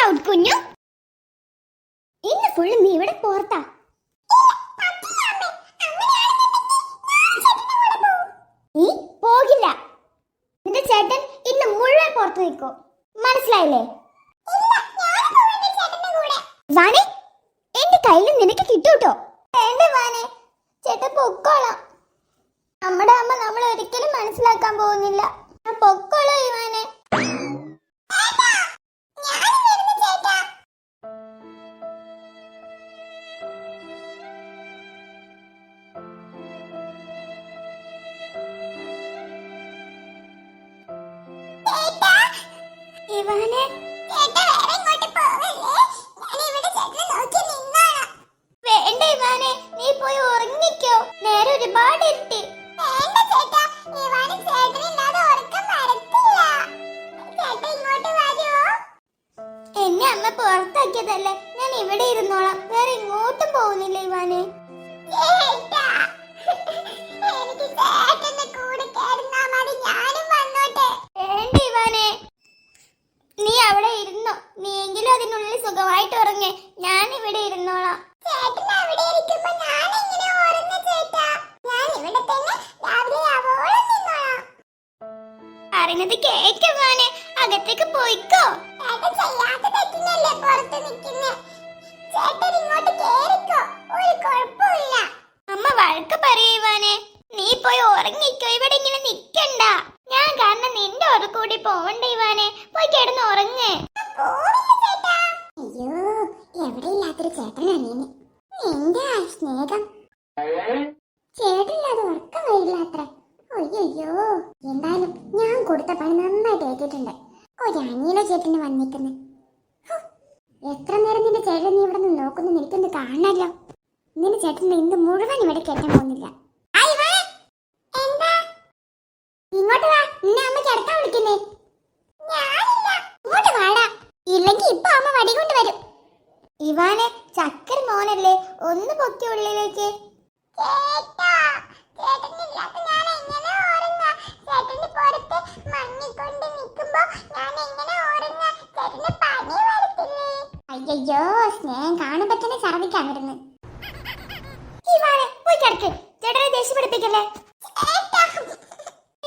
Out കുഞ്ഞു. ഇന്ന് full നീ ഇവിടെ പോർത്താ. നീ പോകില്ല. നിന്റെ ചേട്ടൻ ഇന്ന് മുഴുവൻ പുറത്തു നിൽക്കോ, മനസ്സിലായില്ലേ? വാനെ, എന്റെ കയ്യിൽ നിനക്ക് കിട്ടൂട്ടോ. വേണ്ട വാനെ, ചേട്ടൻ പൊക്കോളാം. നമ്മുടെ അമ്മ നമ്മൾ ഒരിക്കലും മനസ്സിലാക്കാൻ പോകുന്നില്ല. പൊക്കോളൂ ഇവാനെ. ഇവാനെ, വേണ്ട ഇവാനെ, നീ പോയി ഉറങ്ങിക്കോ. നേരെ ഒരുപാട് ഇരുട്ടി. എന്നെ അമ്മ പുറത്താക്കിയതല്ലേ, ഞാൻ ഇവിടെ ഇരുന്നോളാം. വേറെ ഇങ്ങോട്ടും പോകുന്നില്ല ഇവാനെ. വേണ്ട ഇവാനെ, നീ അവിടെ ഇരുന്നോ. നീയെങ്കിലും അതിനുള്ളിൽ സുഖമായിട്ട് ഉറങ്ങേ. ഞാൻ ഇവിടെ ഇരുന്നോളാം. പറയുന്നത് കേക്കുവാനെ, അകത്തേക്ക് പോയിക്കോ. അമ്മ വഴക്ക് പറയുവാനെ, നീ പോയി ഉറങ്ങിക്കോ. ഇവിടെ ഇങ്ങനെ നിക്കണ്ട. ഞാൻ കാരണം നിന്റെ ഒരു കൂടി പോവണ്ട ഇവാനെ. പോയി കിടന്ന് ഉറങ്ങേ. അയ്യോ, എവിടെ ഇല്ലാത്തൊരു ചേട്ടനാണ് നിന്റെ ആ സ്നേഹം. ചേട്ടനില്ലാതെ ഉറക്കം വരില്ലാത്ര. അയ്യോ, എന്തായാലും ഞാൻ കൊടുത്ത പണി നന്നായിട്ട് ഏറ്റിട്ടുണ്ട്. ഒരു അനിയനോ ചേട്ടന് വന്നിരിക്കുന്നു. എത്ര നേരം നിന്റെ ചേട്ടൻ നീ ഇവിടെ നിന്ന് നോക്കുന്നു, എനിക്കൊന്ന് കാണാലോ. നിന്റെ ചേട്ടൻ ഇന്ന് മുഴുവൻ ഇവിടെ കേട്ടാൻ പോകുന്നില്ല. ഇങ്ങോട്ട് വാ, നിന്നെ അമ്മ കിടക്കാൻ വിളിക്കുന്നേ. ഇങ്ങോട്ട് വാടാ, ഇല്ലെങ്കിൽ ഇപ്പൊ അമ്മ വടി കൊണ്ട് വരും. ഇവാനെ, ചക്കര മോനല്ലേ, ഒന്ന് പൊക്കി ഉള്ളിലേക്ക്. അയ്യോ, സ്നേഹം കാണുമ്പോ തന്നെ ഛർദിക്കാൻ വരുന്നു. ഇവാനെ, പോയി കിടക്ക്. ചേട്ടനെ ദേഷ്യം പിടിപ്പിക്കല്ലേ.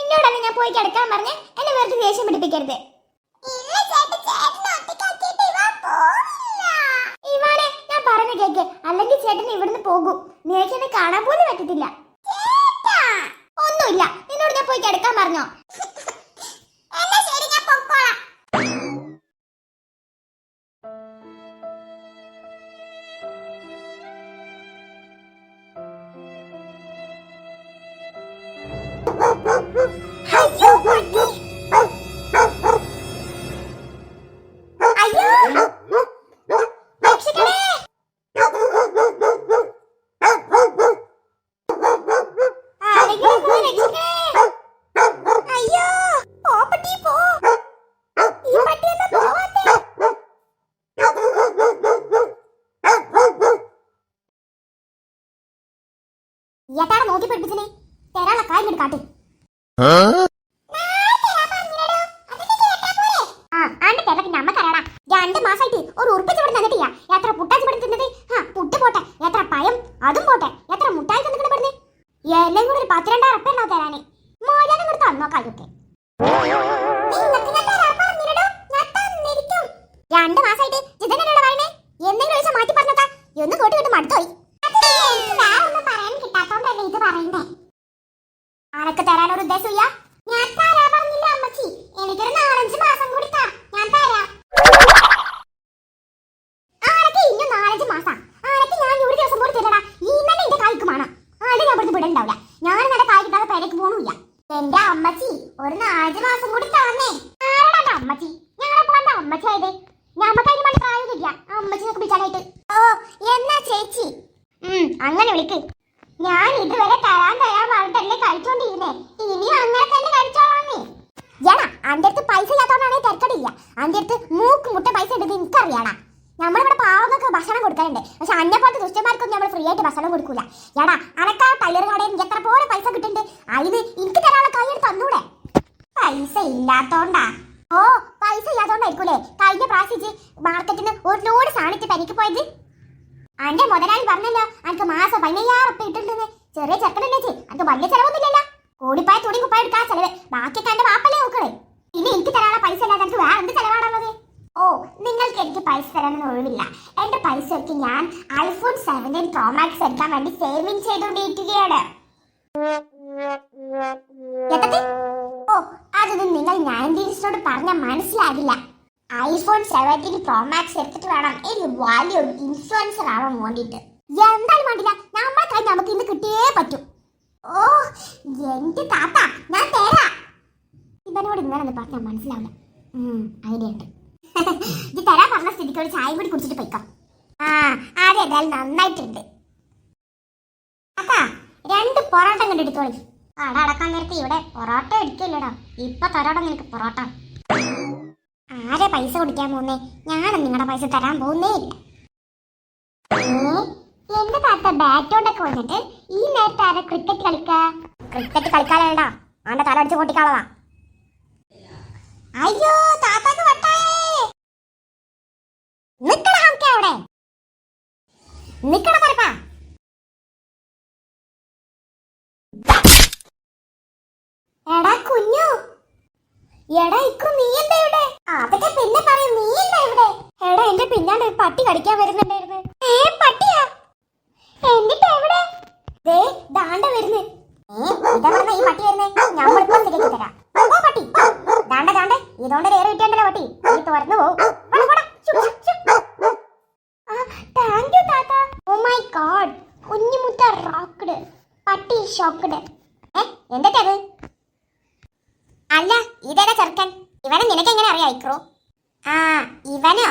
എന്നോടാണ് ഞാൻ പോയി കിടക്കാൻ പറഞ്ഞേ. എന്നെ വെറുതെ ദേഷ്യം പിടിപ്പിക്കരുത്. ഇവാനെ, ഞാൻ പറഞ്ഞു കേക്ക്, അല്ലെങ്കിൽ ചേട്ടൻ ഇവിടുന്ന് പോകും. നിനക്ക് എന്നെ കാണാൻ പോലും പറ്റത്തില്ല. ഒന്നുമില്ല, നിന്നോട് ഞാൻ പോയി കിടക്കാൻ പറഞ്ഞോ. യഥാർത്ഥ നോക്കി പഠിപ്പിച്ചേ തരാനുള്ള കാര്യം കാട്ടി. അമ്മക്കറിയടാ, 2 മാസമായിട്ട് ഒരു ഉറുപ്പിച്ച് ഇവിടെ തന്നിട്ടില്ല. എത്ര പുട്ടാച്ചി പഠിക്കുന്നത്. പുട്ട് പോട്ടെ, എത്ര പഴം അതും പോട്ടെ, എത്ര മുട്ടായി തന്നിട്ട് പഠിച്ചേ. എല്ലാം കൂടെ ഒരു 10-2 ഉറുപ്പ ഉണ്ടാവും തരാന്. മോചനം കൊടുത്ത് അന്നോക്കാതൊക്കെ 2 മാസമായിട്ട് ജിതനോട് പറയണേ. എന്തെങ്കിലും ദിവസം മാറ്റി പറഞ്ഞോക്കാ. ഒന്ന് കോട്ടി വിട്ട് മടുത്തോയി. ആനക്ക് തരാനൊരു ഉദ്ദേശമില്ല. ഞാൻ തരാ പറഞ്ഞില്ല അമ്മച്ചി. എനിക്കൊരു 4-5 മാസം കൂടി താ, ഞാൻ തരാം. ആനക്ക് ഇനി 4-5 മാസം. ആനക്ക് ഞാൻ ഒരു ദിവസം കൂടി തരടാ. ഇന്നലെ എന്റെ കായ്ക്ക് വേണം. അത് ഞാൻ ഇവിടുന്ന് വിടണ്ടാവില്ല. ഞാൻ എന്റെ കായ് കിട്ടാതെ പേരേക്ക് പോണില്ല. എന്റെ അമ്മച്ചി ഒരു 4 മാസം കൂടി താന്നേ. ആരടാ അമ്മച്ചി? ഞങ്ങളെ പോകണ്ട അമ്മച്ചി ആയത്. ഞമ്മക്കതിന് വേണ്ടി പ്രായോഗില്ല അമ്മച്ചി നോക്കി വിളിച്ചാനായിട്ട്. ഓ, എന്നാ ചേച്ചി അങ്ങനെ വിളിക്ക്. ഞാൻ ഇതുവരെ തരാൻ പറഞ്ഞിട്ടല്ലേ കഴിച്ചോണ്ടിരുന്നേ. ഇനിയും അങ്ങനെ തന്നെ കഴിച്ചോളാന്നേ. ജന, അന്റെ അടുത്ത് പൈസ ഇല്ലാത്തോണ്ടാണേ തിരക്കടില്ല. അന്റെ അടുത്ത് മൂക്ക് മുട്ട പൈസ ഉണ്ടെന്ന് എനിക്കറിയാടാ. നമ്മളിവിടെ പാവങ്ങൾക്ക് ഭക്ഷണം കൊടുക്കാറുണ്ട്. പക്ഷെ അന്നെ പോലത്തെ ദുഷ്ടന്മാർക്കൊന്നും നമ്മൾ ഫ്രീ ആയിട്ട് ഭക്ഷണം കൊടുക്കൂല. എടാ, അനക്കാ ടൈലർ കടയിൽ എത്ര പോലെ പൈസ കിട്ടുന്നുണ്ട്. അതിന് എനിക്ക് തരാനുള്ള കൈ തന്നൂടെ. പൈസ ഇല്ലാത്തോണ്ടാ. ഓ, പൈസ ഇല്ലാത്തോണ്ടായിരിക്കൂലേ കഴിഞ്ഞ പ്രാവശ്യം മാർക്കറ്റിന് ഒരു ലോഡ് സാധനത്തെ പരിക്ക് പോയത്? അന്റെ മുതലാളി പറഞ്ഞല്ലോ അനക്ക് മാസം 15,000 ഉറുപ്പിക കിട്ടുന്നുണ്ടെന്ന്. ചെറിയ ചെറുക്കനല്ലേ ചേച്ചി, അനക്ക് വലിയ ചെലവൊന്നുമില്ലല്ലോ. കൂടിപ്പായ തുണി കുപ്പായ എടുക്കാൻ ചെലവ്, ബാക്കിയൊക്കെ എന്റെ വാപ്പല്ലേ നോക്കണേ. പിന്നെ എനിക്ക് തരാനുള്ള പൈസ അല്ലാതെ എനിക്ക് വേറെ എന്ത് ചെലവാണുള്ളത്? ഓ, നിങ്ങൾക്ക് എനിക്ക് പൈസ തരാനൊന്നും ഒഴിവില്ല. എന്റെ പൈസ ഒക്കെ ഞാൻ iPhone 17 Pro Max എടുക്കാൻ വേണ്ടി സേവിങ് ചെയ്തുകൊണ്ടിരിക്കുകയാണ്. ഓ, അതൊന്നും നിങ്ങൾ 90s പറഞ്ഞാൽ മനസ്സിലാകില്ല. iPhone 17 Pro Max എടുത്തിട്ട് വേണം എനിക്ക് വലിയൊരു ഇൻഫ്ലുവൻസർ ആവാൻ വേണ്ടിയിട്ട്. എന്തായാലും വേണ്ടില്ല, നമ്മളെ കൈ നമുക്ക് ഇന്ന് കിട്ടിയേ പറ്റും. ഓ എന്റെ താത്ത, ഞാൻ തരാം. ഇവനോട് ഇന്നലെ പറഞ്ഞാൽ മനസ്സിലാവില്ല. ഐഡിയ ഉണ്ട്. ഇത് തരാൻ പറഞ്ഞ സ്ഥിതിക്ക് ഒരു ചായ കൂടി കുടിച്ചിട്ട് പോയിക്കാം. ആദ്യം ഏതായാലും നന്നായിട്ടുണ്ട്. അതാ 2 പൊറോട്ട കണ്ടെടുത്തോളി. കട അടക്കാൻ നേരത്തെ ഇവിടെ പൊറോട്ട എടുക്കില്ലടാ. ഇപ്പൊ തരാടാ നിനക്ക് പൊറോട്ട. ആരെ പൈസ കുടിക്കാൻ പോകുന്നേ? ഞാനും നിങ്ങളുടെ പൈസ തരാൻ പോകുന്നേ ഇല്ല. എന്റെ താത്ത ബാറ്റോണ്ടൊക്കെ വന്നിട്ട് ഈ നേരത്തെ ആരെ ക്രിക്കറ്റ് ക്രിക്കറ്റ് കളിക്കാനല്ലടാ, അവന്റെ തല അടിച്ച് പൊട്ടിക്കാളവാ. അയ്യോ താത്താക്ക് വട്ടായേ. നിക്കട ഹംക്കെ അവിടെ, നിക്കട പറപ്പാ. എടാ കുഞ്ഞു, എടാ ഇക്കു, നീ എന്താ ഇവിടെ? അതൊക്കെ പിന്നെ പറയും, നീ എന്താ ഇവിടെ? എടാ എന്റെ പിന്നാലെ ഒരു പട്ടി കടിക്കാൻ വരുന്നുണ്ടായിരുന്നു. പട്ടിയാ? എന്നിട്ട് എവിടെ? ദേ ദാണ്ട വരുന്നു. ഇതാ ഈ പട്ടി വരുന്നേ, ഞമ്മളിപ്പോ തിരികെ തരാം. ഓ പട്ടി, ദാണ്ട ദാണ്ട, ഇതോണ്ട് ഏറെ കിട്ടിയണ്ടല്ലോ പട്ടി. നീ തുറന്നു പോവും. താങ്ക് യു താത്ത. ഓ മൈ ഗോഡ്, കുഞ്ഞുമുട്ട റോക്ക്ഡ്, പട്ടി ഷോക്ക്ഡ്. എന്തൊക്കെയത്? അല്ല, ഇതേതാ ചെറുക്കൻ? ഇവനെ നിനക്ക് എങ്ങനെ അറിയായിക്കോ? ഇവനോ?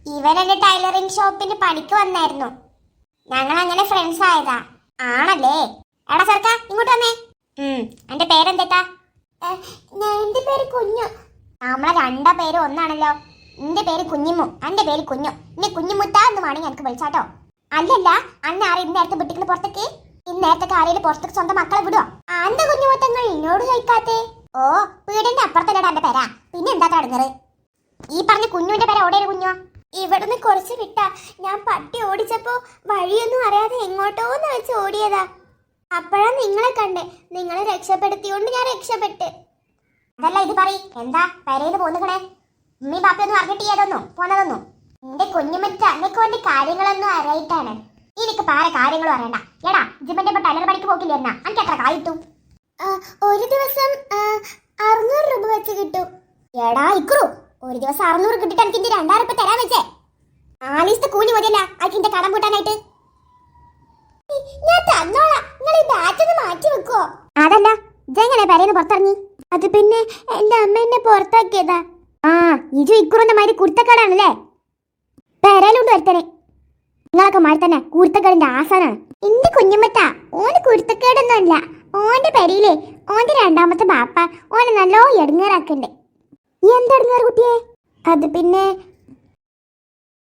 ഇവനെന്റെ ടൈലറിംഗ് ഷോപ്പിന് പണിക്ക് വന്നായിരുന്നു. ഞങ്ങൾ അങ്ങനെ ഫ്രണ്ട്സ് ആയതാ. ആണല്ലേ? എടാ ചെറുക്ക, ഇങ്ങോട്ട് വന്നേ. എന്റെ പേരെന്താ? എന്റെ പേര് കുഞ്ഞു. നമ്മളെ 2 പേരും ഒന്നാണല്ലോ. എന്റെ പേര് കുഞ്ഞിമു, എന്റെ പേര് കുഞ്ഞു. ഇനി കുഞ്ഞുമുത്ത എന്ന് വേണമെങ്കിൽ എനിക്ക് വിളിച്ചാട്ടോ. അല്ലല്ല, അന്ന് ആരും ഇന്നേരത്തെ വിട്ടിട്ട് പുറത്തേക്ക്? ഇന്നേരത്തെ ആരെയും പുറത്തേക്ക് സ്വന്തം മക്കളെ വിടുവോ? അന്റെ കുഞ്ഞുമുത്തങ്ങൾ എന്നോട് ചോദിക്കാത്തേ? ഓ, വീടിന്റെ അപ്പുറത്തല്ലടാ എന്റെ പേരാ. പിന്നെ എന്താ തടങ്ങറ്? ഈ പറഞ്ഞ കുഞ്ഞുവിന്റെ പേര് എവിടെയാണ് കുഞ്ഞോ? ഇവിടുന്ന് കുറച്ച് വിട്ടാ. ഞാൻ പട്ടി ഓടിച്ചപ്പോ വഴിയൊന്നും അറിയാതെ എങ്ങോട്ടോന്ന് വെച്ച് ഓടിയതാ. അപ്പോഴാ നിങ്ങളെ കണ്ടേ. നിങ്ങളെ രക്ഷപ്പെടുത്തിയോണ്ട് ഞാൻ രക്ഷപ്പെട്ട്. അതല്ല ഇത് പറ, എന്താ പെരയില് പോന്നിക്കണേ? ഉമ്മി ബാപ്പയൊന്നും അറിഞ്ഞിട്ട് ഏതൊന്നു പോന്നതൊന്നു? എന്റെ കുഞ്ഞുമറ്റ അന്നേക്ക് വേണ്ടി കാര്യങ്ങളൊന്നും അറിയിട്ടാണ്. എനിക്ക് പാര കാര്യങ്ങളും അറിയണ്ട. എടാ ജിമ്മന്റെ ഇപ്പൊ ടൈലർ പണിക്ക് പോക്കില്ലായിരുന്ന? എനിക്ക് എത്ര കായിട്ടു? ഒരു ദിവസം 600 രൂപ വെച്ച് കിട്ടും. എടാ ഇക്രു, ഒരു ദിവസം 600 കിട്ടിട്ട് എനിക്ക് 2000 രൂപ തരാൻ വെച്ചേ. 4 ദിവസത്തെ കൂലി മതിയല്ല അതിന്റെ കടം കൂട്ടാനായിട്ട്. ഞാൻ തന്നോളാം, നിങ്ങൾ ഈ ബാറ്റ് ഒന്ന് മാറ്റി വെക്കോ? അതല്ല, ഇതെങ്ങനെ പെരേന്ന് പുറത്തിറങ്ങി? അത് പിന്നെ എന്റെ അമ്മ എന്നെ പുറത്താക്കിയതാ. ഇജു ഇക്കുറിന്റെ മാതിരി കുരുത്തക്കേടാണല്ലേ? പെരയിലുണ്ട് വരുത്തനെ. നിങ്ങളൊക്കെ മാറി തന്നെ കുരുത്തക്കേടിന്റെ ആസാനാണ്. എന്റെ കുഞ്ഞുമറ്റ, ഓന് കുരുത്തക്കേടൊന്നും അല്ല. ഓന്റെ പെരയിലെ ഓന്റെ 2ാമത്തെ ബാപ്പ ഓനെ നല്ലോ എടുങ്ങേറാക്കണ്ടേ. എന്തെടുങ്ങാറ് കുട്ടിയെ? അത് പിന്നെ